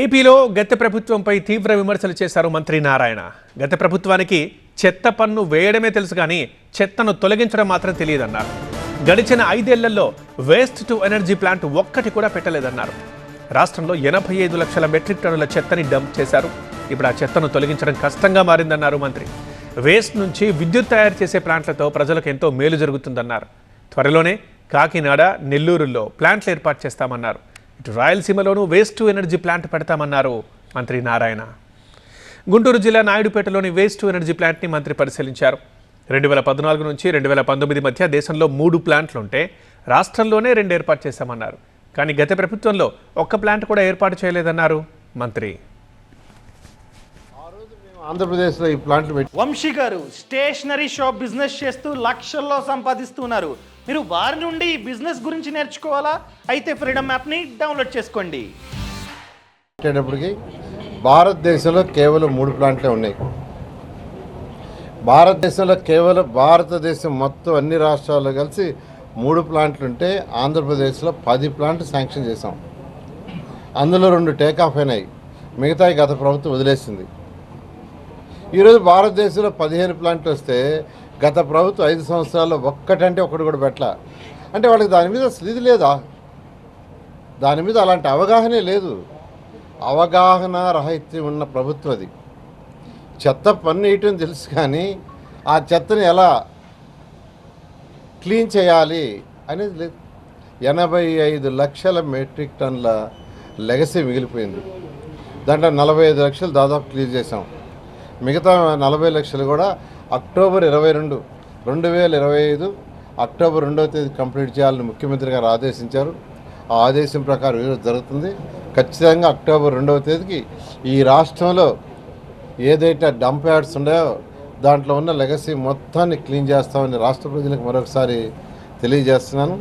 ఏపీలో గత ప్రభుత్వంపై తీవ్ర విమర్శలు చేశారు మంత్రి నారాయణ. గత ప్రభుత్వానికి చెత్త పన్ను వేయడమే తెలుసు కానీ చెత్తను తొలగించడం మాత్రం తెలియదన్నారు. గడిచిన 5 ఏళ్లలో వేస్ట్ టు ఎనర్జీ ప్లాంట్ ఒక్కటి కూడా పెట్టలేదన్నారు. రాష్ట్రంలో 85 లక్షల మెట్రిక్ టన్నుల చెత్తని డంప్ చేశారు. ఇప్పుడు ఆ చెత్తను తొలగించడం కష్టంగా మారిందన్నారు మంత్రి. వేస్ట్ నుంచి విద్యుత్ తయారు చేసే ప్లాంట్లతో ప్రజలకు ఎంతో మేలు జరుగుతుందన్నారు. త్వరలోనే కాకినాడ, నెల్లూరులో ప్లాంట్లు ఏర్పాటు చేస్తామన్నారు. ఇటు రాయలసీమలోనూ వేస్ట్ టు ఎనర్జీ ప్లాంట్ పెడతామన్నారు మంత్రి నారాయణ. గుంటూరు జిల్లా నాయుడుపేటలోని వేస్ట్ టు ఎనర్జీ ప్లాంట్ని మంత్రి పరిశీలించారు. 2014 నుంచి 2019 మధ్య దేశంలో 3 ప్లాంట్లుంటే రాష్ట్రంలోనే 2 ఏర్పాటు చేశామన్నారు. కానీ గత ప్రభుత్వంలో ఒక్క ప్లాంట్ కూడా ఏర్పాటు చేయలేదన్నారు మంత్రి. ఆంధ్రప్రదేశ్లో ఈ ప్లాంట్లు వంశీ గారు స్టేషనరీ షాప్ బిజినెస్ చేస్తూ లక్షల్లో సంపాదిస్తున్నారు. మీరు వారి నుండి ఈ బిజినెస్ గురించి నేర్చుకోవాలా? అయితే ఫ్రీడమ్ యాప్ని డౌన్లోడ్ చేసుకోండి. పెట్టేటప్పటికి భారతదేశంలో కేవలం 3 ప్లాంట్లే ఉన్నాయి. భారతదేశం మొత్తం అన్ని రాష్ట్రాల్లో కలిసి 3 ప్లాంట్లు ఉంటే ఆంధ్రప్రదేశ్లో 10 ప్లాంట్లు శాంక్షన్ చేశాం. అందులో 2 టేకాఫ్ అయినాయి, మిగతాయి గత ప్రభుత్వం వదిలేసింది. ఈరోజు భారతదేశంలో 15 ప్లాంట్లు వస్తే గత ప్రభుత్వం 5 సంవత్సరాల్లో ఒక్కటంటే ఒకటి కూడా పెట్టలా. అంటే వాళ్ళకి దాని మీద ఇది లేదా, దాని మీద అలాంటి అవగాహనే లేదు. అవగాహన రహిత్యం ఉన్న ప్రభుత్వం అది. చెత్త పన్ను వేయటం తెలుసు కానీ ఆ చెత్తని ఎలా క్లీన్ చేయాలి అనేది లేదు. 85 లక్షల మెట్రిక్ టన్నుల లెగసీ మిగిలిపోయింది. దాంట్లో 45 లక్షలు దాదాపు క్లీన్ చేసాం. మిగతా 40 లక్షలు కూడా అక్టోబర్ 22, 2025 అక్టోబర్ 2వ తేదీ కంప్లీట్ చేయాలని ముఖ్యమంత్రి గారు ఆదేశించారు. ఆ ఆదేశం ప్రకారం ఈరోజు జరుగుతుంది. ఖచ్చితంగా అక్టోబర్ 2వ తేదీకి ఈ రాష్ట్రంలో ఏదైతే డంప్ యార్డ్స్ ఉన్నాయో దాంట్లో ఉన్న లెగసీ మొత్తాన్ని క్లీన్ చేస్తామని రాష్ట్ర ప్రజలకు మరొకసారి తెలియజేస్తున్నాను.